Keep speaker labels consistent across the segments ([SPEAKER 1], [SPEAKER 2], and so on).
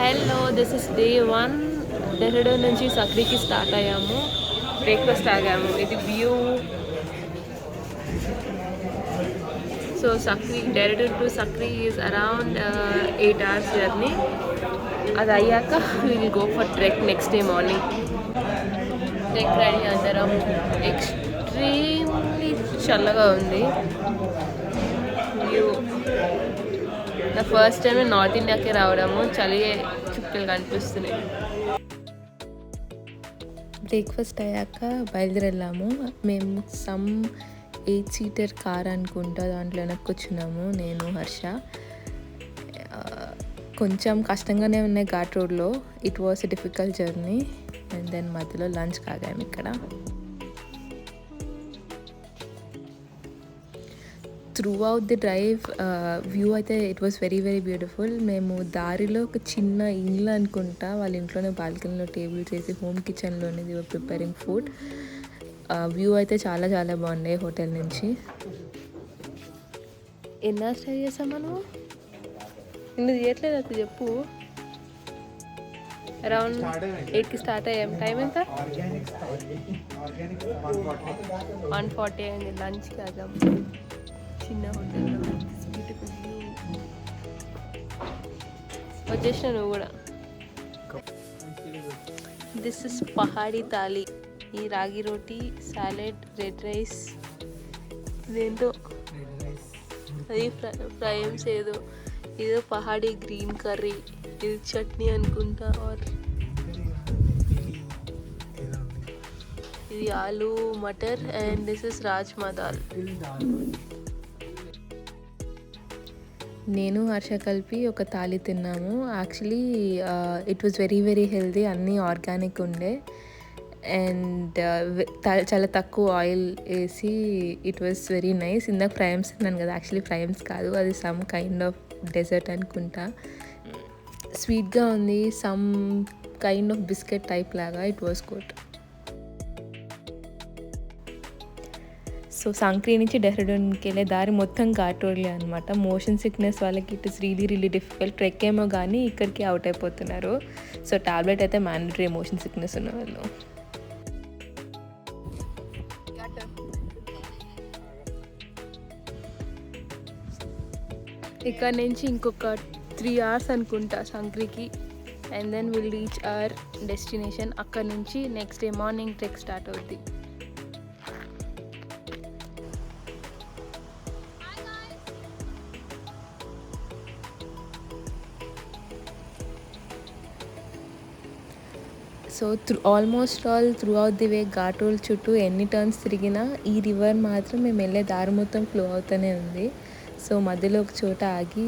[SPEAKER 1] Hello this is day 1 Dehradun నుంచి సక్రీకి start అయ్యాము. బ్రేక్ఫాస్ట్ ఆగాము. ఇది view. So Sankri Dehradun to Sankri is around 8 hours journey. అది అయ్యాక will go for trek next day morning. Trek ready అందరం. ఎక్స్ట్రీమ్లీ చల్లగా ఉంది. వ్యూ నా ఫస్ట్ టైం నార్త్ ఇండియాకి రావడము. చలి చుక్కలు కనిపిస్తున్నాయి. బ్రేక్ఫాస్ట్ అయ్యాక బయలుదేరెళ్ళాము. మేము 8-seater కార్ అనుకుంటా, దాంట్లో వెనక్కి వచ్చినాము నేను, హర్ష. కొంచెం కష్టంగానే ఉన్నాయి ఘాట్ రోడ్లో. It was a difficult journey. And then మధ్యలో లంచ్ కాగాము ఇక్కడ. Throughout the drive view అయితే it was very very beautiful. మేము దారిలో ఒక చిన్న ఇల్లు అనుకుంటా, వాళ్ళ ఇంట్లోనే బాల్కనీలో టేబుల్ చేసి హోమ్ కిచెన్లోనే the were preparing food. View అయితే చాలా చాలా బాగుండే హోటల్ నుంచి. ఎన్నా స్టే చేసాం మనం? నిన్ను తీయట్లేదు అది చెప్పు. అరౌండ్ 8కి స్టార్ట్ అయ్యాం. టైం ఎంత? 1:40 అయింది. లంచ్ కాగాం చిన్న హోటల్లో. Beautiful view. వచ్చేసిన నువ్వు కూడా. This is Pahadi thali. ఈ రాగి రోటీ, సాలెడ్, రెడ్ రైస్, ఇదేంటో అది ఫ్రైమ్స్ ఏదో పహాడీ గ్రీన్ కర్రీ, ఇది చట్నీ అనుకుంటా. ఆర్ ఇది aloo matar and this is rajma dal. నేను హర్ష కలిపి ఒక థాలీ తిన్నాము. Actually it was very very healthy. అన్నీ ఆర్గానిక్ ఉండే అండ్ చాలా తక్కువ ఆయిల్ వేసి ఇట్ వాజ్ వెరీ నైస్. ఇందాక ఫ్రైమ్స్ అన్నాను కదా, యాక్చువల్లీ ఫ్రైమ్స్ కాదు, అది సమ్ కైండ్ ఆఫ్ డెజర్ట్ అనుకుంటా. స్వీట్గా ఉంది, some kind of biscuit type లాగా. It was good. So Sankri నుంచి డెహ్రాడూన్కి వెళ్ళే దారి మొత్తం ఘాట్ రోడ్లే అనమాట. మోషన్ సిక్నెస్ వాళ్ళకి it is really really difficult. Trek ఏమో కానీ ఇక్కడికి అవుట్ అయిపోతున్నారు. సో టాబ్లెట్ అయితే మ్యాండటరీ మోషన్ సిక్నెస్ ఉన్న వాళ్ళు. ఇక్కడ నుంచి ఇంకొక 3 hours అనుకుంటా సంక్రీకి. And then will reach our destination. అక్కడ నుంచి next day morning trek start అవుద్ది. So almost all through out the way ghat road చుట్టూ ఎన్ని టర్న్స్ తిరిగినా ఈ రివర్ మాత్రం మేము వెళ్ళే దారి మొత్తం ఫ్లో అవుతూనే ఉంది. సో మధ్యలో ఒక చోట ఆగి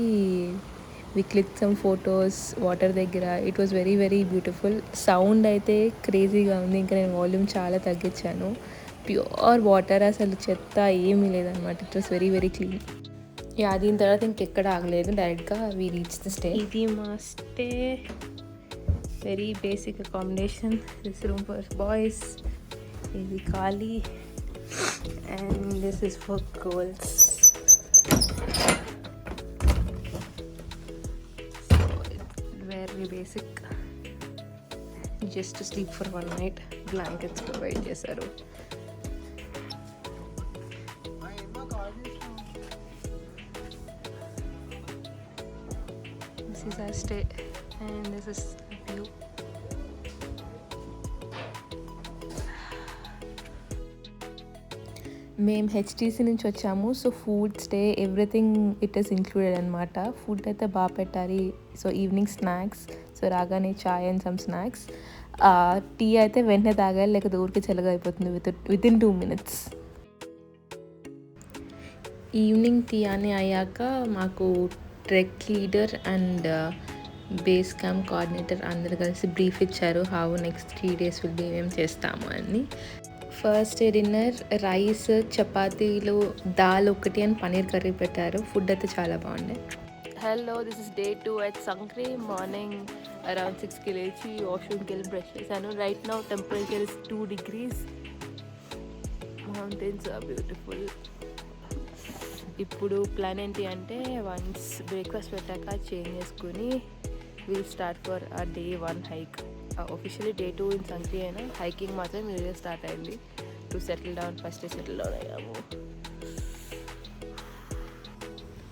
[SPEAKER 1] వి క్లిక్ సమ్ ఫొటోస్ వాటర్ దగ్గర. It was very very beautiful. Sound అయితే క్రేజీగా ఉంది. ఇంకా నేను వాల్యూమ్ చాలా తగ్గించాను. ప్యూర్ వాటర్, అసలు చెత్త ఏమీ లేదనమాట. It was very very clean. దీని తర్వాత ఇంకెక్కడ ఆగలేదు, డైరెక్ట్గా వి రీచ్ ద స్టే. ఇది మా stay. Very basic accommodation. This room for boys, ఇది ఖాళీ, and this is for girls. So very basic, just to sleep for 1 night. Blankets provide చేశారు. This is our stay and this is view. మేము HTC నుంచి వచ్చాము. So food, stay, everything it is included అనమాట. Food అయితే బాగా పెట్టాలి. So evening snacks, so రాగానే chai and some snacks. Tea అయితే వెంటనే తాగాలి, లేకపోతే ఊరికి చల్లగా అయిపోతుంది వితిన్ 2 minutes. ఈవినింగ్ టీ అని అయ్యాక మాకు trek leader and base camp coordinator అందరు కలిసి బ్రీఫ్ ఇచ్చారు. How next 3 days will be, ఏమేం చేస్తాము అని. ఫస్ట్ డే డిన్నర్ రైస్, చపాతీలు, దాల్ ఒకటి అండ్ పన్నీర్ కర్రీ పెట్టారు. ఫుడ్ అయితే చాలా బాగుండే. Hello this is day 2 at Sankri. Morning around 6కి లేచి వాష్రూమ్కి వెళ్ళి బ్రష్ చేశాను. Right now temperature is 2 degrees. Mountains are beautiful. ఇప్పుడు ప్లాన్ ఏంటి అంటే వన్స్ బ్రేక్ఫాస్ట్ పెట్టాక చేంజ్ చేసుకుని will start for a day 1 hike. Officially day 2 in Sankri అయినా హైకింగ్ మాత్రం ఈరోజే స్టార్ట్ అయింది. To settle down, first settle down అయ్యాము.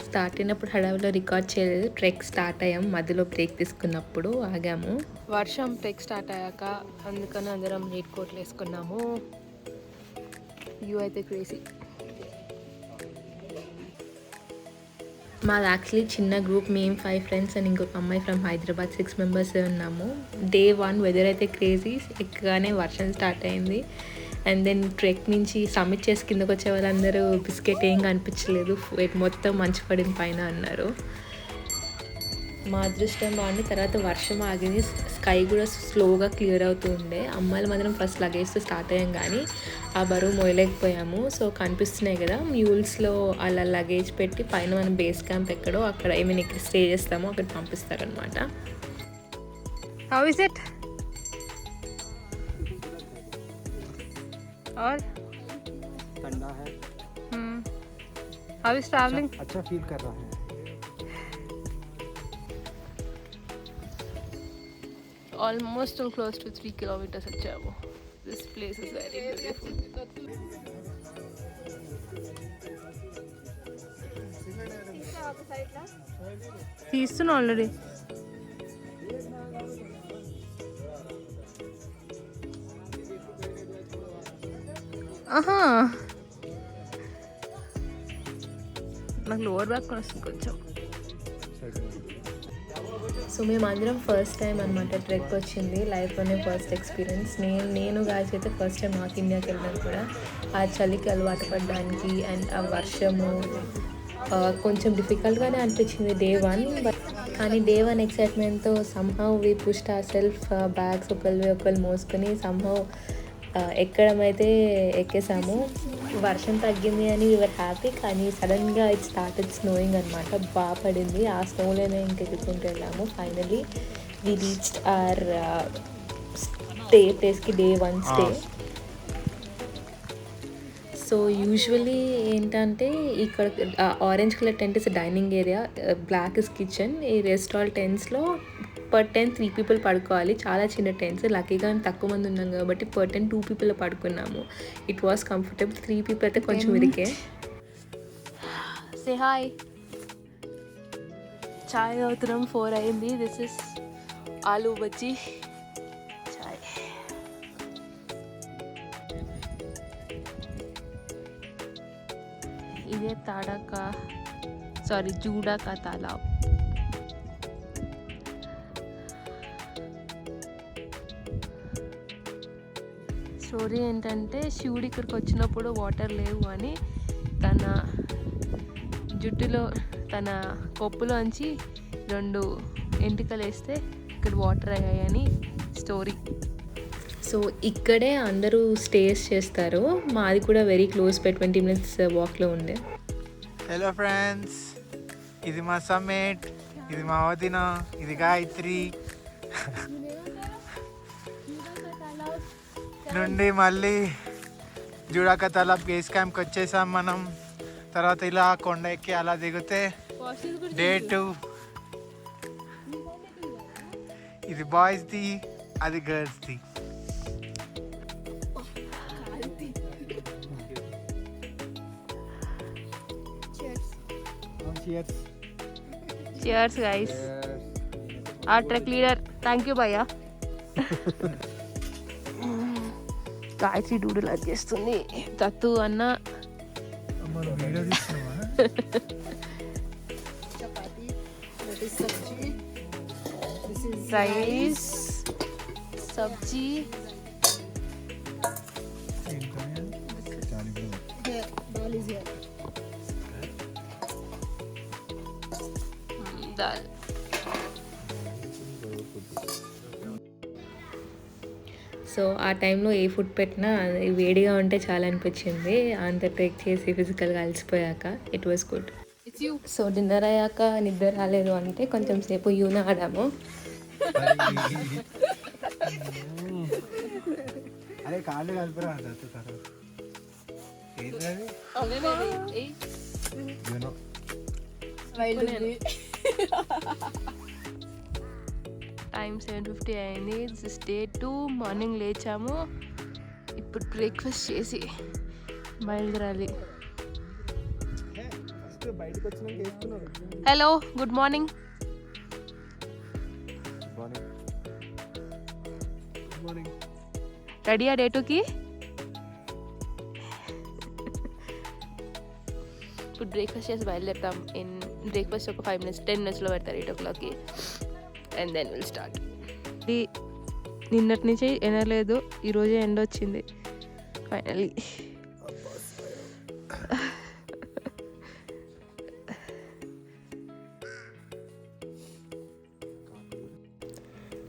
[SPEAKER 1] స్టార్ట్ అయినప్పుడు హడావిలో రికార్డ్ చేయలేదు. ట్రెక్ స్టార్ట్ అయ్యాం, మధ్యలో బ్రేక్ తీసుకున్నప్పుడు ఆగాము. వర్షం ట్రెక్ స్టార్ట్ అయ్యాక అందుకని అందరం రెయిన్ కోట్లు వేసుకున్నాము. వ్యూ అయితే క్రేజీ. మాది యాక్చువల్లీ చిన్న గ్రూప్, మేము 5 ఫ్రెండ్స్ అండ్ ఇంకొక అమ్మాయి ఫ్రమ్ హైదరాబాద్, 6 మెంబర్స్ ఉన్నాము. డే 1 వెదర్ అయితే క్రేజీ. ఎక్కగానే వర్షం స్టార్ట్ అయింది. అండ్ దెన్ ట్రెక్ నుంచి సబ్మిట్ చేసి కిందకు వచ్చే వాళ్ళందరూ బిస్కెట్ ఏం కనిపించలేదు, మొత్తం మంచు పడిన పైన అన్నారు. మా అదృష్టం బాగుంది. తర్వాత వర్షం ఆగింది, స్కై కూడా స్లోగా క్లియర్ అవుతూ ఉండే. అమ్మాయిలు మాత్రం ఫస్ట్ లగేజ్తో స్టార్ట్ అయ్యాం కానీ ఆ బరువు మోయలేకపోయాము. సో కనిపిస్తున్నాయి కదా మ్యూల్స్లో అలా లగేజ్ పెట్టి పైన మనం బేస్ క్యాంప్ ఎక్కడో అక్కడ ఏమైనా ఇక్కడ స్టే చేస్తామో అక్కడ పంపిస్తారనమాట. How is it? और
[SPEAKER 2] ठंडा है.
[SPEAKER 1] How is travelling?
[SPEAKER 2] अच्छा फील कर रहा है.
[SPEAKER 1] Almost close to 3 kilometers వచ్చాము. This place is very beautiful. తీస్తున్నా ఆల్రెడీ. ఆహా, నాకు లోవర్ బ్యాక్ కూడా వస్తుంది కొంచెం. సో మేమందరం ఫస్ట్ టైం అనమాట ట్రెక్ వచ్చింది, లైఫ్లోనే ఫస్ట్ ఎక్స్పీరియన్స్. నేను గాయస్ అయితే ఫస్ట్ టైం నార్త్ ఇండియాకి వెళ్ళాను కూడా. ఆ చలికి అలవాటు పడడానికి అండ్ ఆ వర్షము కొంచెం డిఫికల్ట్గానే అనిపించింది డే 1. బట్ కానీ డే 1 ఎక్సైట్మెంట్తో somehow we pushed our self, bags ఒకళ్ళు మోసుకొని సమ్హౌ ఎక్కడం అయితే ఎక్కేసాము. వర్షం తగ్గింది అని వీఆర్ హ్యాపీ, కానీ సడన్గా ఇట్ స్టార్టెడ్ స్నోయింగ్ అనమాట. బాగా పడింది. ఆ స్నోలోనే ఇంకెక్కుకుంటూ వెళ్ళాము. Finally we reached our stay ప్లేస్కి, డే 1 స్టే. సో యూజువలీ ఏంటంటే ఇక్కడ orange colour tent is dining area, black is kitchen. ఈ రెస్టారెంట్ టెంట్స్లో పర్ టెన్ 3 people పడుకోవాలి. చాలా చిన్న టెంట్స్. లక్కీగా తక్కువ మంది ఉన్నాం కాబట్టి పర్ టెన్ 2 people పడుకున్నాము. It was comfortable. 3 people అయితే కొంచెం ఇరికే. Say hi. చాయ్ అవుతున్నాం. 4 అయింది. దిస్ ఇస్ ఆలూ బజ్జీ చాయ్. ఇదే జూడా కా తాలాబ్. స్టోరీ ఏంటంటే శివుడు ఇక్కడికి వచ్చినప్పుడు వాటర్ లేవు అని తన జుట్టులో, తన కొప్పులోంచి 2 ఎంటికలు వేస్తే ఇక్కడ వాటర్ అయ్యాయని స్టోరీ. సో ఇక్కడే అందరూ స్టేస్ చేస్తారు. మాది కూడా వెరీ క్లోజ్, 20 minutes వాక్లో ఉండే.
[SPEAKER 2] హలో ఫ్రెండ్స్, ఇది మా సమ్మేట్, ఇది మా వదిన, ఇది గాయత్రి. నుండి మళ్ళీ జూడాక తలాబ్ బేస్ క్యాంప్కి వచ్చేసాం మనం. తర్వాత ఇలా కొండ ఎక్కి అలా దిగితే డే 2. ఇది బాయ్స్ది, అది గర్ల్స్ది.
[SPEAKER 1] Cheers guys. Our trek leader, thank you భయ్యా. గాయత్రి డూడులా చేస్తుంది. తత్తు అన్న రైస్, సబ్జీ, దాల్. సో ఆ టైంలో ఏ ఫుడ్ పెట్టినా వేడిగా ఉంటే చాలా అనిపించింది. అంత ట్రెక్ చేసి ఫిజికల్గా అలసిపోయాక it was good. So dinner అయ్యాక నిద్ర రాలేదు అంటే కొంచెం సేపు యూనో ఆడాము.
[SPEAKER 2] అరే కాళ్ళు కలిపరా
[SPEAKER 1] టైం 7:50 అయింది. This day 2. మార్నింగ్ లేచాము. ఇప్పుడు బ్రేక్ఫాస్ట్ చేసి బయలుదేరాలి. Hello, good morning. రెడీయా డే 2కి? ఇప్పుడు బ్రేక్ఫాస్ట్ చేసి బయలుదేరుతాం. బ్రేక్ఫాస్ట్ ఒక 5 minutes 10 minutesలో పెడతారు 8 o'clockకి. And then will start. నిన్నటి నుంచి ఎనలేదు, ఈరోజే ఎండ వచ్చింది ఫైనలీ.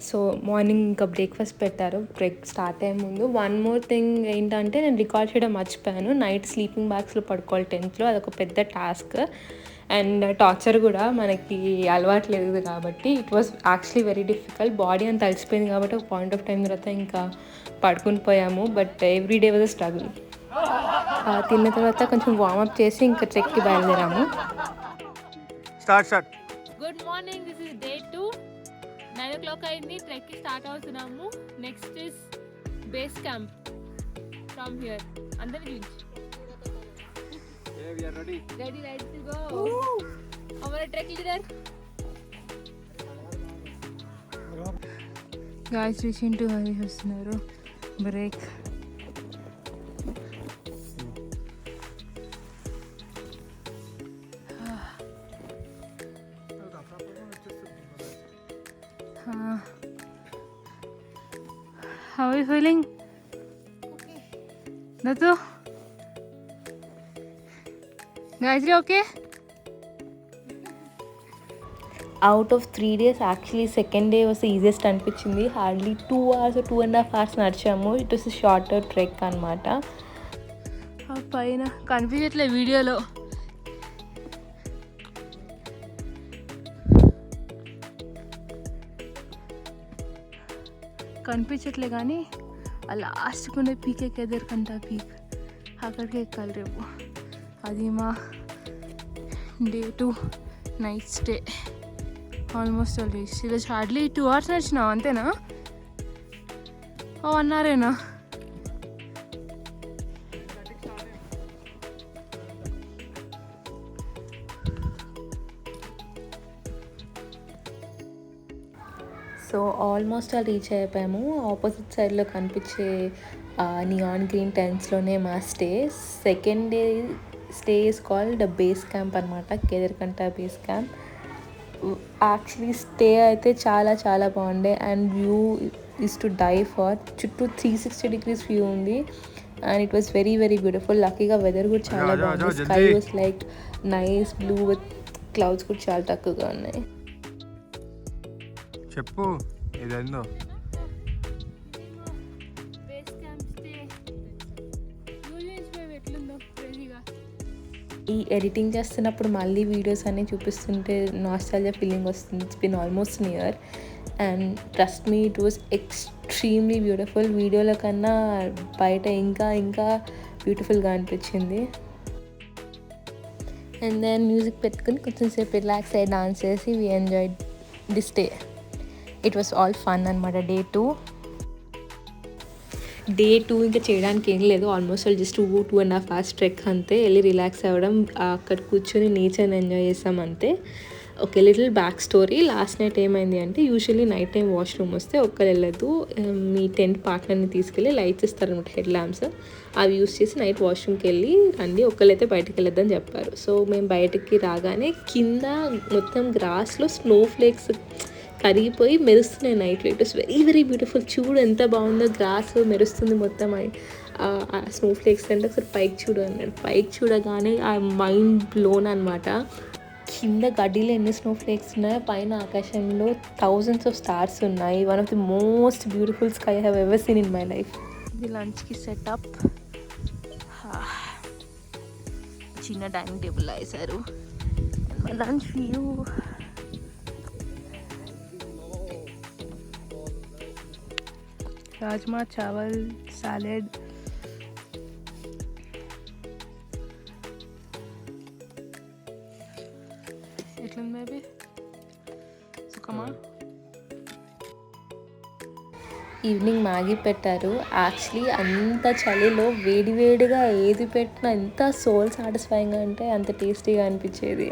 [SPEAKER 1] సో మార్నింగ్ ఇంకా బ్రేక్ఫాస్ట్ పెట్టారు. స్టార్ట్ అయ్యే ముందు వన్ మోర్ థింగ్ ఏంటంటే, నేను రికార్డ్ చేయడం మర్చిపోయాను. నైట్ స్లీపింగ్ బ్యాగ్స్లో పడుకోవాలి టెంట్లో, అదొక పెద్ద టాస్క్ అండ్ టార్చర్ కూడా. మనకి అలవాటు లేదు కాబట్టి it was actually very difficult. Body అంతా అలసిపోయింది కాబట్టి ఒక పాయింట్ ఆఫ్ టైం తర్వాత ఇంకా పడుకుని పోయాము. But every day was a struggle. తిన్న తర్వాత కొంచెం వార్మప్ చేసి ఇంకా ట్రెక్కి బయలుదేరాము.
[SPEAKER 3] Good morning, this is day 2. 9 o'clock అయింది. ట్రెక్కి స్టార్ట్ అవుతున్నాము. Next is base camp from here. అందరినీ చూపించు. Ready to go. Our trek leader
[SPEAKER 1] guys reaching to Hari వస్తున్నారు. Break. How are you feeling? Okay. Datu? Gayatri, okay? Out of 3 days, actually second day was the easiest అనిపించింది. Hardly 2 hours or 2.5 hours నడిచాము. It was shorter trek అనమాట. పైన కనిపించట్లే వీడియోలో. కనిపించట్లే కానీ ఆ లాస్ట్కి ఉండే పీక్ ఎక్కదరికంట పీక్, అక్కడికి ఎక్కాలి రేపు. అది మా day 2 night stay. Almost reach. ఈరోజు హార్డ్లీ 2 hours నడిచినావు అంతేనా? 1 hour. సో ఆల్మోస్ట్ రీచ్ అయిపోయాము. ఆపోజిట్ సైడ్లో కనిపించే నియాన్ గ్రీన్ టెంట్స్లోనే మా స్టే. Second day stay is called base camp అనమాట, Kedarkantha base camp. Actually stay అయితే చాలా చాలా బాగుండే and view is to die for. చుట్టూ 360 degrees వ్యూ ఉంది and it was very very beautiful. లక్కీగా వెదర్ కూడా చాలా బాగుంది. Sky was like nice blue with clouds కూడా చాలా తక్కువగా ఉన్నాయి.
[SPEAKER 2] చెప్పు ఏదైందో.
[SPEAKER 1] ఈ ఎడిటింగ్ చేస్తున్నప్పుడు మళ్ళీ వీడియోస్ అన్నీ చూపిస్తుంటే నాస్టాల్జియా ఫీలింగ్ వస్తుంది. It's been almost near and trust me, it was extremely beautiful. వీడియోల కన్నా బయట ఇంకా ఇంకా బ్యూటిఫుల్గా అనిపించింది. అండ్ దెన్ మ్యూజిక్ పెట్టుకుని కొంచెం సేపు రిలాక్స్ అయ్యి డాన్స్ చేసి we enjoyed this day. It was all fun అనమాట. డే 2 ఇంకా చేయడానికి ఏం లేదు. ఆల్మోస్ట్ జస్ట్ 2.5 hours ట్రెక్ అంతే. వెళ్ళి రిలాక్స్ అవ్వడం, అక్కడ కూర్చొని నేచర్ని ఎంజాయ్ చేస్తాం అంతే. Okay, little back story. Last night ఏమైంది అంటే, యూజువల్లీ నైట్ టైం వాష్రూమ్ వస్తే ఒక్కరు వెళ్ళదు. మీ టెంట్ పార్ట్నర్ని తీసుకెళ్ళి లైట్స్ ఇస్తారనమాట, హెడ్ ల్యాంప్స్. అవి యూస్ చేసి నైట్ వాష్రూమ్కి వెళ్ళి రండి, ఒక్కరైతే బయటకు వెళ్ళొద్దని చెప్పారు. సో మేము బయటకి రాగానే కింద మొత్తం గ్రాస్లో స్నో ఫ్లేక్స్ కరిగిపోయి మెరుస్తున్నాయి నైట్లో. It was very very beautiful. చూడు ఎంత బాగుందో, గ్రాస్ మెరుస్తుంది మొత్తం. స్నో ఫ్లేక్స్ అంటే ఒకసారి పైకి చూడు అన్నాడు. పైకి చూడగానే ఆ మైండ్ బ్లోన్ అనమాట. కింద గడ్డీలో ఎన్ని స్నో ఫ్లేక్స్ ఉన్నాయో, పైన ఆకాశంలో thousands of stars ఉన్నాయి. One of the most beautiful sky I have ever seen in my life. ఇది లంచ్కి సెటప్. చిన్న డైనింగ్ టేబుల్ వేశారు. Lunch view. Rajma chawal, salad, ఎట్లుంది బేబీ? సుఖమా? ఈవినింగ్ మ్యాగీ పెట్టారు. యాక్చువల్లీ అంత చలిలో వేడివేడిగా ఏది పెట్టినా ఎంత సోల్ సాటిస్ఫైయింగ్గా అంటే అంత టేస్టీగా అనిపించేది.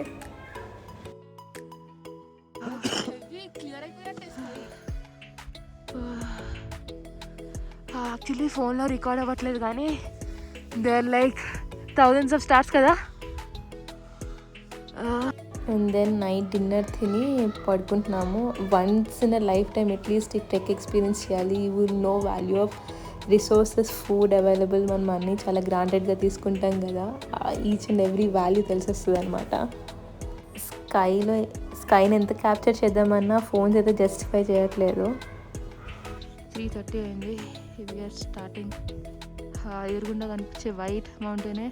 [SPEAKER 3] యాక్చువల్లీ ఫోన్లో రికార్డ్ అవ్వట్లేదు కానీ they are like thousands of stars కదా.
[SPEAKER 1] అండ్ దెన్ నైట్ డిన్నర్ తిని పడుకుంటున్నాము. Once in a lifetime at least ఈ ట్రెక్ ఎక్స్పీరియన్స్ చేయాలి. You will know value of resources, food available. మనం అన్నీ చాలా గ్రాంటెడ్గా తీసుకుంటాం కదా, ఈచ్ అండ్ ఎవ్రీ వాల్యూ తెలిసొస్తుంది అనమాట. స్కైని ఎంత క్యాప్చర్ చేద్దామన్నా ఫోన్స్ అయితే జస్టిఫై చేయట్లేదు.
[SPEAKER 3] 3:30 అయింది. We are starting. ఎదురుగుండా కనిపించే వైట్ మౌంటైనే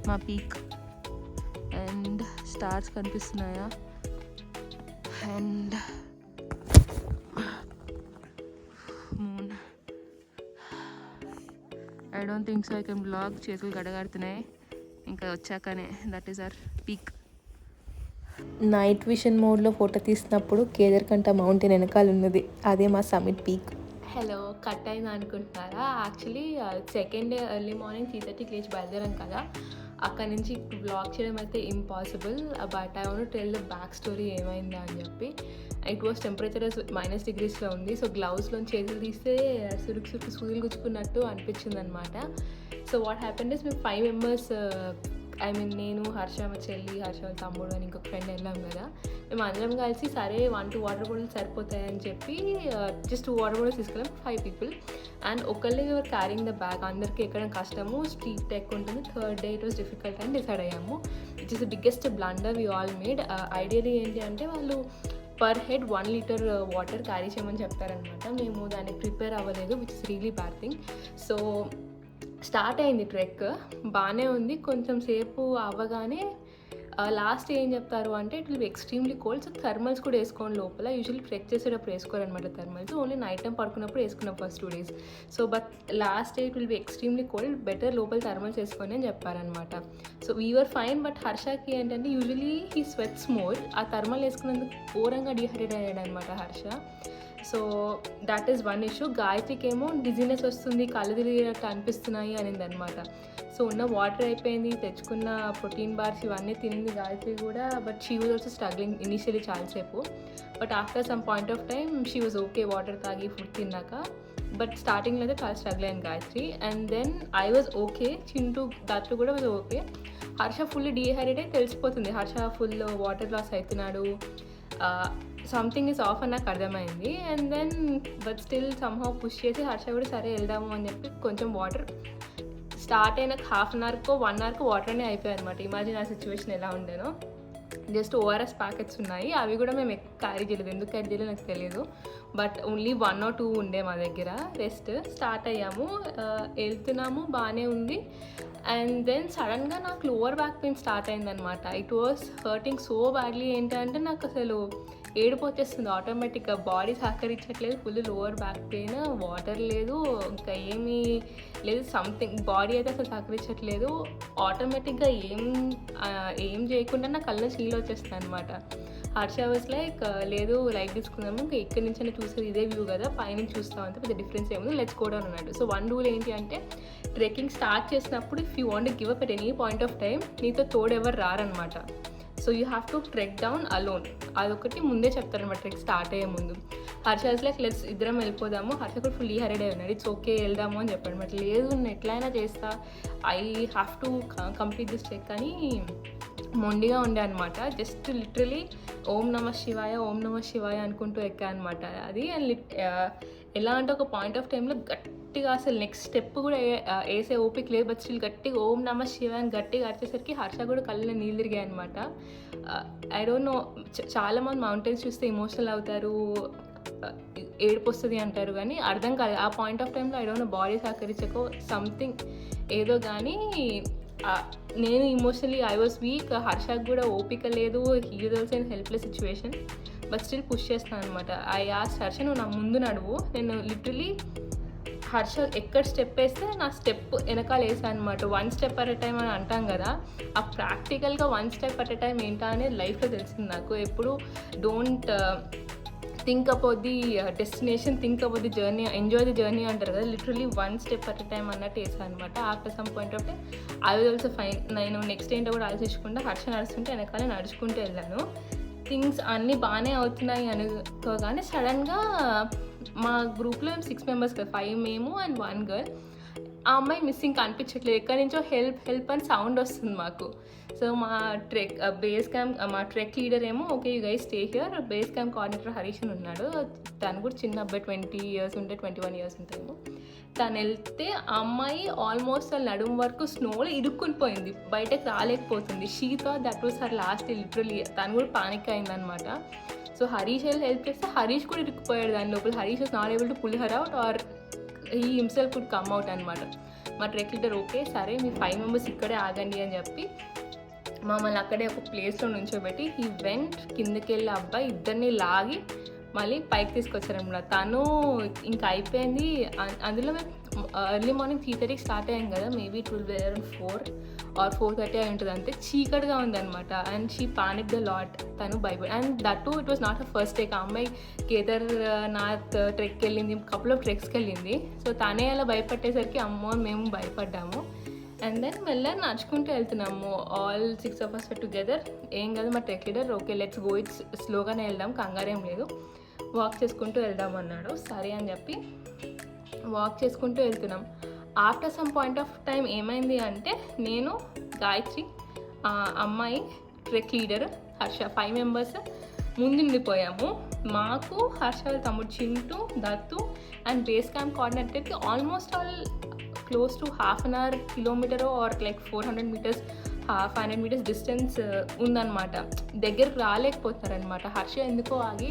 [SPEAKER 3] మా పీక్. అండ్ స్టార్స్ కనిపిస్తున్నాయా, and moon. I don't think so I can vlog. చేతులు గడగడుతున్నాయి ఇంకా వచ్చాకనే. That is our peak.
[SPEAKER 1] Night vision మోడ్లో ఫోటో తీసినప్పుడు కేదర్కంఠ మౌంటైన్ వెనకాల ఉన్నది, అదే మా సమిట్ పీక్.
[SPEAKER 3] హలో, కట్ అయింది అనుకుంటున్నారా? Actually second day early morning 3:30కి లేచి బయలుదేరాం కదా. అక్కడ నుంచి బ్లాగ్ చేయడం అయితే impossible. But I want to tell the back story ఏమైందా అని చెప్పి. ఇట్ వాస్ టెంపరేచర్ -degreesలో ఉంది. సో గ్లౌస్లో చేతులు తీస్తే సురుకు సూదులు గుచ్చుకున్నట్టు అనిపించింది అనమాట. సో వాట్ హ్యాపెండ్ ఇస్ మేము 5 members, ఐ మీన్ నేను, హర్ష, మా చెల్లి, హర్ష తమ్ముడు అని ఇంకొక ఫ్రెండ్ వెళ్ళాం కదా. మేము అందరం కలిసి సరే 1-2 వాటర్ బాటిల్స్ సరిపోతాయని చెప్పి జస్ట్ 2 వాటర్ బాటిల్స్ తీసుకెళ్ళాం 5 people. అండ్ ఒకళ్ళే ఎవరు క్యారింగ్ ద బ్యాగ్. అందరికీ ఎక్కడం కష్టము, స్ట్రీట్ ఎక్కువ ఉంటుంది. Third day it was difficult అని డిసైడ్ అయ్యాము. Which is the biggest blunder we all made. Ideally ఏంటి అంటే వాళ్ళు per head 1 liter water carry చేయమని చెప్పారనమాట. మేము దానికి ప్రిపేర్ అవ్వలేదు, which is really bad thing. So start అయింది ట్రెక్, బాగానే ఉంది. కొంచెం సేపు అవ్వగానే లాస్ట్ ఏం చెప్తారు అంటే it will be extremely cold. So thermals కూడా వేసుకోండి లోపల. యూజువల్లీ ట్రెక్ చేసేటప్పుడు వేసుకోరనమాట థర్మల్స్, ఓన్లీ నైట్ టైం పడుకున్నప్పుడు వేసుకున్నాం first 2 days. So but last day it will be extremely cold, better లోపల థర్మల్స్ వేసుకొని అని చెప్పారనమాట. So we are fine. బట్ హర్షకి ఏంటంటే యూజువలీ హీ స్వెట్స్ మోర్. ఆ థర్మల్ వేసుకున్నందుకు ఘోరంగా డిహైడ్రేట్ అయ్యాడు అనమాట Harsha. So that is one issue. గాయత్రికి ఏమో డిజీనెస్ వస్తుంది, కళ్ళు తిరిగినట్టు అనిపిస్తున్నాయి అనింది అనమాట. సో ఉన్న వాటర్ అయిపోయింది, తెచ్చుకున్న ప్రోటీన్ బార్స్ ఇవన్నీ తినింది గాయత్రి కూడా. But she was also struggling initially చాలాసేపు. But after some point of time she was okay water తాగి ఫుడ్ తిన్నాక. బట్ స్టార్టింగ్లో అయితే చాలా స్ట్రగుల్ అయింది Gayatri. And then I was okay, Chintu దాంట్లో కూడా was okay. Harsha full dehydrate అయి తెలిసిపోతుంది. హర్ష ఫుల్ వాటర్ లాస్ అవుతున్నాడు, సంథింగ్ ఈజ్ ఆఫ్ అని నాకు అర్థమైంది. And then but still somehow push చేసి హర్ష కూడా సరే వెళ్దాము అని చెప్పి కొంచెం వాటర్ స్టార్ట్ అయిన ½ an hourకో 1 hourకో వాటర్ అనే అయిపోయాయి అనమాట. ఇమాజిన్ ఆ సిచ్యువేషన్ ఎలా ఉండేనో. జస్ట్ ORS ప్యాకెట్స్ ఉన్నాయి, అవి కూడా మేము ఎక్కువ క్యారీ చేయలేదు. ఎందుకు క్యారీ చేయలేదు నాకు తెలియదు. బట్ ఓన్లీ 1 or 2 ఉండే మా దగ్గర. రెస్ట్ స్టార్ట్ అయ్యాము, వెళ్తున్నాము, బాగానే ఉంది. అండ్ దెన్ సడన్గా నాకు లోవర్ బ్యాక్ పెయిన్ స్టార్ట్ అయిందనమాట. It was hurting so badly. ఏంటంటే నాకు అసలు ఏడుపు వచ్చేస్తుంది ఆటోమేటిక్గా. బాడీ సహకరించట్లేదు, full lower back pain, water లేదు, ఇంకా ఏమీ లేదు, సంథింగ్ బాడీ అయితే అసలు సహకరించట్లేదు. ఆటోమేటిక్గా ఏం చేయకుండా నా కళ్ళ నీళ్ళు వచ్చేస్తాయి అనమాట. హర్ష వాజ్ లైక్ లేదు లైట్ తీసుకుందాము, ఇంకా ఇక్కడి నుంచి చూసేది ఇదే వ్యూ కదా, పైనుంచి చూస్తాం అంతే, పెద్ద డిఫరెన్స్ ఏముంది, లెట్స్ గో డౌన్ అన్నాడు. సో వన్ రూల్ ఏంటి అంటే ట్రెక్కింగ్ స్టార్ట్ చేసినప్పుడు if you want give up at any point of time నీతో తోడు ఎవరు రారనమాట. So you have to trek down alone. అదొకటి ముందే చెప్తారనమాట ట్రెక్ స్టార్ట్ అయ్యే ముందు. హర్ష లైక్ లెట్స్ ఇద్దరం వెళ్ళిపోదాము. హర్ష కూడా ఫుల్ హెరెడ్ అయి ఉన్నాడు. ఇట్స్ ఓకే వెళ్దాము అని చెప్పాడు అనమాట. లేదు నేను ఎట్లయినా చేస్తా, I have to complete this trek అని మొండిగా ఉండే అనమాట. జస్ట్ లిటరలీ ఓం నమః శివాయ ఓం నమః శివాయ అనుకుంటూ ఎక్కా అనమాట అది. అండ్ ఎలా అంటే ఒక పాయింట్ ఆఫ్ టైంలో గట్టిగా అసలు నెక్స్ట్ స్టెప్ కూడా వేసే ఓపిక లేదు, బట్ స్టిల్ గట్టిగా ఓం నమః శివాయ అని గట్టిగా అరిచేసరికి హర్ష కూడా కళ్ళలో నీళ్ళు తిరిగాయి అనమాట. ఐ డోంట్ నో, చాలామంది మౌంటైన్స్ చూస్తే ఎమోషనల్ అవుతారు, ఏడుపు వస్తుంది అంటారు, కానీ అర్థం కాదు ఆ పాయింట్ ఆఫ్ టైంలో. ఐ డోంట్ నో, బాడీ సహకరించకో సంథింగ్ ఏదో కానీ నేను ఇమోషనలీ ఐ వాజ్ వీక్. హర్షకు కూడా ఓపిక లేదు, he is also in helpless situation, but still push చేస్తాను అనమాట. ఐ ఆస్క్డ్ హర్ష నువ్వు నా ముందు నడువు. నేను లిటరలీ హర్ష ఎక్కడ స్టెప్ వేస్తే నా స్టెప్ వెనకాల వేసాను అనమాట. 1 step at a time అని అంటాం కదా, ఆ ప్రాక్టికల్గా 1 step at a time ఏంటా అనేది లైఫ్లో తెలిసింది నాకు. ఎప్పుడు don't think about the destination, think about the journey, enjoy the journey అంటారు కదా, లిటరలీ 1 స్టెప్ అట్ టైం అన్నట్టు వేసాను అనమాట. After some point of time I was also fine. నేను నెక్స్ట్ ఏంటో కూడా ఆలోచించకుండా హర్ష నడుస్తుంటే వెనకాలే నడుచుకుంటూ వెళ్ళాను. థింగ్స్ అన్నీ బాగానే అవుతున్నాయి అనుకోగానే సడన్గా మా గ్రూప్లో 6 మెంబర్స్ కదా, 5 మేము అండ్ 1 గర్ల్. ఆ అమ్మాయి మిస్సింగ్ కనిపించట్లేదు, ఎక్కడి నుంచో హెల్ప్ హెల్ప్ అని సౌండ్ వస్తుంది మాకు. సో మా బేస్ క్యాంప్ మా ట్రెక్ లీడర్ ఏమో okay you guys stay here, base camp coordinator Harish అని ఉన్నాడు. తను కూడా చిన్న అబ్బాయి, 20 years ఉంటే 21 years ఉంటాయేమో. తను వెళ్తే ఆ అమ్మాయి ఆల్మోస్ట్ వాళ్ళ నడుము వరకు స్నోలో ఇరుక్కుని పోయింది, బయటకు రాలేకపోతుంది. She thought that was her last day literally. తను కూడా పానిక్ అయిందనమాట. సో హరీష్ హెల్ప్ చేస్తే హరీష్ కూడా ఇరుక్కుపోయాడు దాని లోపల. Harish was not able to pull her out or he himself could come out అనమాట. మా ట్రెక్ లీడర్ ఓకే సరే మీ 5 members ఇక్కడే ఆగండి అని చెప్పి మమ్మల్ని అక్కడే ఒక ప్లేస్లో నుంచోబెట్టి ఈ వెంట్ కిందకి వెళ్ళి అబ్బాయి ఇద్దరిని లాగి మళ్ళీ పైకి తీసుకొచ్చారనమాట. తను ఇంకా అయిపోయింది. అందులో మేము ఎర్లీ మార్నింగ్ 3:30కి స్టార్ట్ అయ్యాం కదా, maybe it will be around 4 or 4:30 అయి ఉంటుంది అంతే. చీకటిగా ఉందన్నమాట. And she panic the lot. తను భయపడి, and that to it was not a first take. ఆ అమ్మాయి కేదార్నాథ్ ట్రెక్కి వెళ్ళింది, కపుల్ ఆఫ్ ట్రెక్స్కి వెళ్ళింది. సో తనే అలా భయపట్టేసరికి అమ్మో మేము భయపడ్డాము. అండ్ దెన్ మెల్లగా నడుచుకుంటూ వెళ్తున్నాము. All 6 of us together. ఏం కాదు మా trek leader okay let's go, it's స్లోగానే వెళ్దాం, కంగారేం లేదు, వాక్ చేసుకుంటూ వెళ్దాం అన్నాడు. సరే అని చెప్పి వాక్ చేసుకుంటూ వెళ్తున్నాం. After some point of time ఏమైంది అంటే నేను, గాయత్రి, అమ్మాయి, ట్రెక్ లీడర్ హర్ష 5 members ముందుండిపోయాము. మాకు హర్ష తమ్ముడు Chintu, Dattu and base camp కోఆర్డినేటర్కి almost all close to 1/2 hour kilometer or like 400 meters 500 meters distance ఉందన్నమాట. దగ్గరకు రాలేకపోతున్నారనమాట. హర్ష ఎందుకో ఆగి,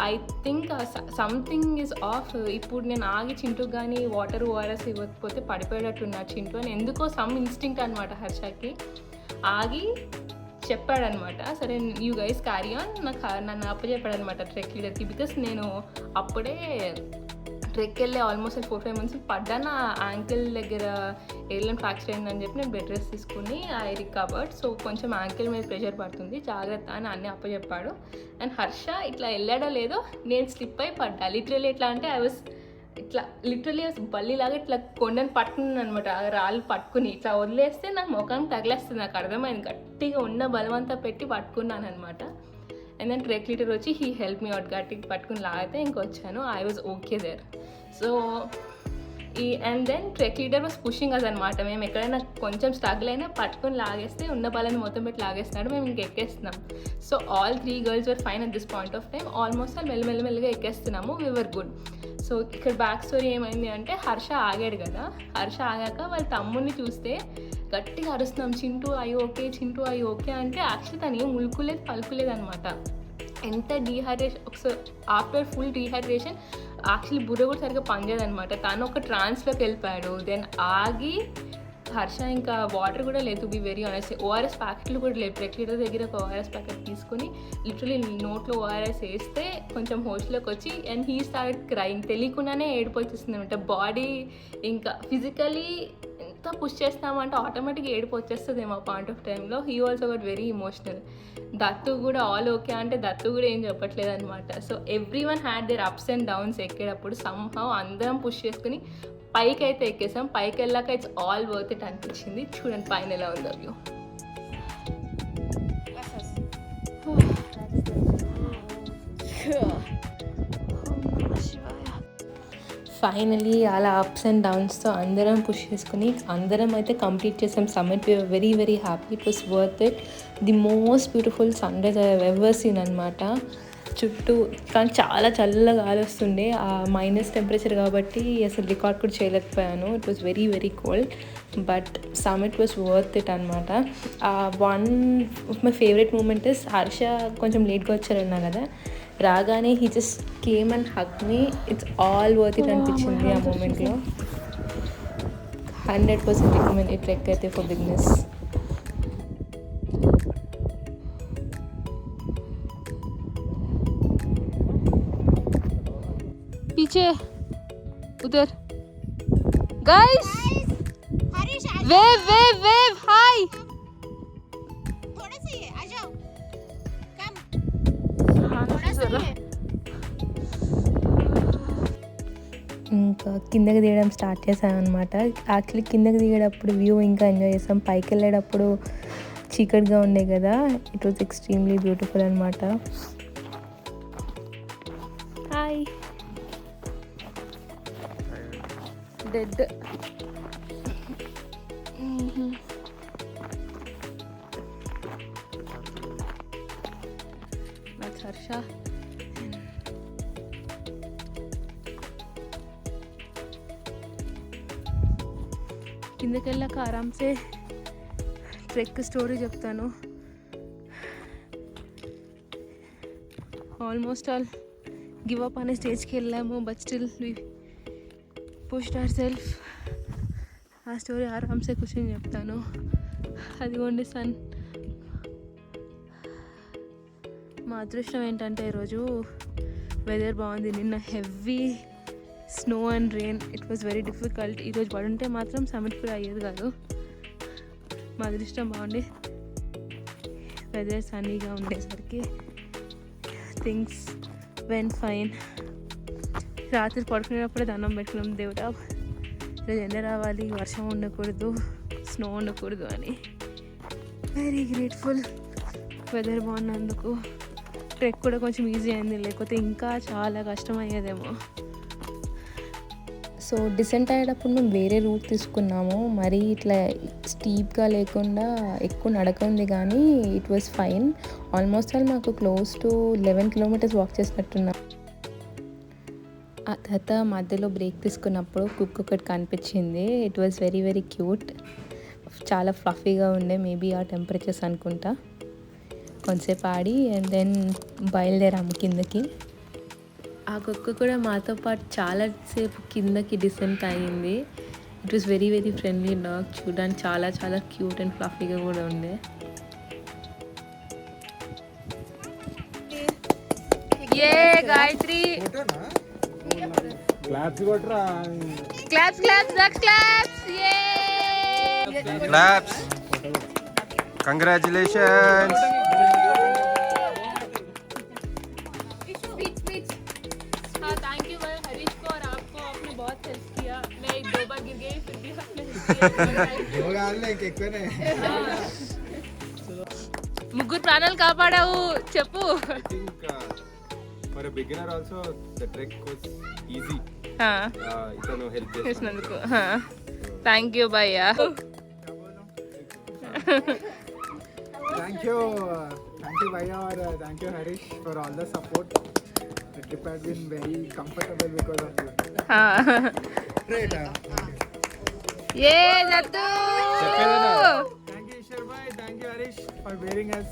[SPEAKER 3] I think something is off. ఇప్పుడు నేను ఆగి చింటూకి కానీ వాటర్ ఓఆర్ఎస్ ఇవ్వకపోతే పడిపోయేటట్టున్నా చింటూ అని ఎందుకో సమ్ ఇన్స్టింక్ట్ అనమాట. హర్షకి ఆగి చెప్పాడనమాట, సరే యూ గైస్ క్యారీ ఆన్. నన్ను అప్పచెప్పాడనమాట ట్రెక్ లీడర్కి. బికాస్ నేను అప్పుడే ట్రెక్ వెళ్ళే ఆల్మోస్ట్ 4-5 months పడ్డాను. యాంకిల్ దగ్గర ఎయిర్లైన్ ఫ్రాక్చర్ అయిందని చెప్పి నేను బెడ్ రెస్ట్ తీసుకుని ఐ రికవర్డ్. సో కొంచెం యాంకిల్ మీద ప్రెషర్ పడుతుంది, జాగ్రత్త అని అన్నీ అప్పచెప్పాడు. అండ్ హర్ష ఇట్లా వెళ్ళాడో లేదో నేను స్లిప్ అయి పడ్డా. లిటరలీ ఎట్లా అంటే ఐ వాస్ ఇట్లా లిటరలీ బల్లిలాగా ఇట్లా కొండని పట్టుకున్నాను అనమాట. రాళ్ళు పట్టుకుని ఇట్లా వదిలేస్తే నాకు ముఖానికి తగిలేస్తుంది. నాకు అర్థమైంది, గట్టిగా ఉన్న బలవంతా పెట్టి పట్టుకున్నాను అనమాట. అండ్ దెన్ ట్రెక్ లీడర్ వచ్చి హీ హెల్ప్ మీ అవుట్, గట్టికి పట్టుకుని లాగితే ఇంకొచ్చాను. I was okay there. So and then trek leader was pushing us అనమాట. మేము ఎక్కడైనా కొంచెం స్ట్రగుల్ అయినా పట్టుకొని లాగేస్తే ఉన్న బలాన్ని మొత్తం పెట్టి లాగేస్తున్నాడు, మేము ఇంక ఎక్కేస్తున్నాం. So all 3 girls were fine at this point of time. Almost మెల్లమెల్లగా ఎక్కేస్తున్నాము. We were good. సో ఇక్కడ బ్యాక్ స్టోరీ ఏమైంది అంటే హర్ష ఆగాడు కదా, హర్ష ఆగాక వాళ్ళ తమ్ముడిని చూస్తే గట్టిగా అరుస్తున్నాం, చింటూ అయ్యి ఓకే, చింటూ అయ్యి ఓకే అంటే యాక్చువల్లీ తను ఏం ఉలుకులేదు పలుకులేదు అనమాట. ఎంత డీహైడ్రేషన్, ఒకసారి ఆఫ్టర్ ఫుల్ డీహైడ్రేషన్ యాక్చువల్లీ బుర్ర కూడా సరిగ్గా పనిచేయదనమాట. తను ఒక ట్రాన్స్లోకి వెళ్ళిపోయాడు. దెన్ ఆగి హర్ష ఇంకా వాటర్ కూడా లేదు, to be very honest. ORS ప్యాకెట్లు కూడా లేదు. ట్రెక్ లీడర్ దగ్గర ఒక ఓఆర్ఎస్ ప్యాకెట్ తీసుకుని లిటరలీ నోట్లో ఓఆర్ఎస్ వేస్తే కొంచెం హోస్ట్లోకి వచ్చి అండ్ హీ స్టార్ట్ క్రైయింగ్. తెలియకుండానే ఏడుపు వచ్చేస్తుంది అనమాట. బాడీ ఇంకా ఫిజికలీ ఎంత పుష్ చేస్తామంటే ఆటోమేటిక్గా ఏడుపు వచ్చేస్తుంది ఏమో పాయింట్ ఆఫ్ టైంలో. He also got very emotional. Dattu కూడా ఆల్ ఓకే అంటే దత్తు కూడా ఏం చెప్పట్లేదు అనమాట. So every one had their ups and downs. ఎక్కేటప్పుడు సమ్హౌ అందరం పుష్ చేసుకుని పైకి అయితే ఎక్కేసాం. పైకి వెళ్ళాక ఇట్స్ ఆల్ వర్త్ ఇట్ అనిపించింది. చూడండి పైన ఎలా ఉందో వ్యూ. ఫైనలీ అలా అప్స్ అండ్ డౌన్స్తో అందరం పుష్ చేసుకుని అందరం అయితే కంప్లీట్ చేసాం summit. We are very very happy. It was worth it. The most beautiful sunrise I have ever seen అనమాట. చుట్టూ కానీ చాలా చల్లగా గాలి వస్తుండే. ఆ మైనస్ టెంపరేచర్ కాబట్టి అసలు రికార్డ్ కూడా చేయలేకపోయాను. It was very very cold but summit was worth it అనమాట. One of my favourite moment is Harsha కొంచెం లేట్గా వచ్చారన్నా కదా, రాగానే he just came and hug me. It's all worth it అనిపించింది ఆ మూమెంట్లో. 100% రికమెండ్ ఈ ట్రెక్ అయితే ఫర్ బిగినర్స్. पीछे उधर गाइस वेव वेव वेव हाय थोड़ा सा ही आ जाओ कम थोड़ा सा है
[SPEAKER 1] ఇంకా కిందకి దిగడం స్టార్ట్ చేశాను అనమాట. యాక్చువల్లీ కిందకి దిగేటప్పుడు వ్యూ ఇంకా ఎంజాయ్ చేస్తాం. పైకి వెళ్ళేటప్పుడు చీకటిగా ఉండే కదా, ఇట్ వాజ్ ఎక్స్ట్రీమ్లీ బ్యూటిఫుల్ అనమాట. Hi dad that's Harsha. కిందకి వెళ్ళాక ఆరామ్సే ట్రెక్ స్టోరీ చెప్తాను. ఆల్మోస్ట్ ఆల్ గివ్ అప్ అనే స్టేజ్కి వెళ్ళాము, but still we pushed our self. ఆ స్టోరీ ఆరామ్సే కూర్చొని చెప్తాను. అదిగోండి సన్. మా అదృష్టం ఏంటంటే ఈరోజు వెదర్ బాగుంది. నిన్న heavy snow and rain, it was very difficult. ఈరోజు పడుంటే మాత్రం సమిట్ కూడా అయ్యేది కాదు. మా అదృష్టం బాగుండి వెదర్ సన్నీగా ఉండేసరికి థింగ్స్ వెన్ ఫైన్. రాత్రి పడుకునేటప్పుడే దండం పెట్టుకున్నాం, దేవుడా ఈరోజు ఎండ రావాలి, వర్షం ఉండకూడదు, స్నో ఉండకూడదు అని. వెరీ గ్రేట్ఫుల్ వెదర్ బాగున్నందుకు. ట్రెక్ కూడా కొంచెం ఈజీ అయింది, లేకపోతే ఇంకా చాలా కష్టం అయ్యేదేమో. సో డిసెంట్ అయ్యేటప్పుడు మేము వేరే రూట్ తీసుకున్నాము. మరీ ఇట్లా స్టీప్గా లేకుండా ఎక్కువ నడక ఉంది, కానీ it was fine. Almost all మాకు క్లోజ్ టు 11 kilometers వాక్ చేసినట్టున్నాం. ఆ తర్వాత మధ్యలో బ్రేక్ తీసుకున్నప్పుడు కుక్ ఒకటి కనిపించింది. It was very very cute, చాలా ఫ్లఫీగా ఉండే. మేబీ ఆ టెంపరేచర్స్ అనుకుంటా. కొంతసేపు ఆడి అండ్ దెన్ బయలుదేరాము కిందకి. ఆ కుక్క కూడా మాతో పాటు చాలాసేపు కిందకి డిసెంట్ అయ్యింది. It was very very friendly dog. చూడడానికి చాలా చాలా క్యూట్ అండ్ ఫ్లఫీగా కూడా ఉండే. ఏ గాయత్రి
[SPEAKER 2] క్లాప్స్ కొట్రా,
[SPEAKER 1] claps claps claps A
[SPEAKER 4] Claps. Congratulations.
[SPEAKER 3] Thank you भाई हरीश को और आपको, आपने बहुत हेल्प किया. मैं 2 बार गिर गई फिर भी आपने
[SPEAKER 1] ముగ్గురు ప్రాణాలు కాపాడావు చెప్పు.
[SPEAKER 4] I think for a beginner also the trek was easy. itano help
[SPEAKER 1] చేసినందుకు థ్యాంక్ యూ భయ్యా.
[SPEAKER 2] Thank you Bhaiya or thank you Harish for all the support. The trip has been very comfortable because of you. Great.
[SPEAKER 1] ఏ దత్తు
[SPEAKER 4] చెప్పేదేనా?
[SPEAKER 2] Thank you Ishwar bhai, thank you Harish for bearing us.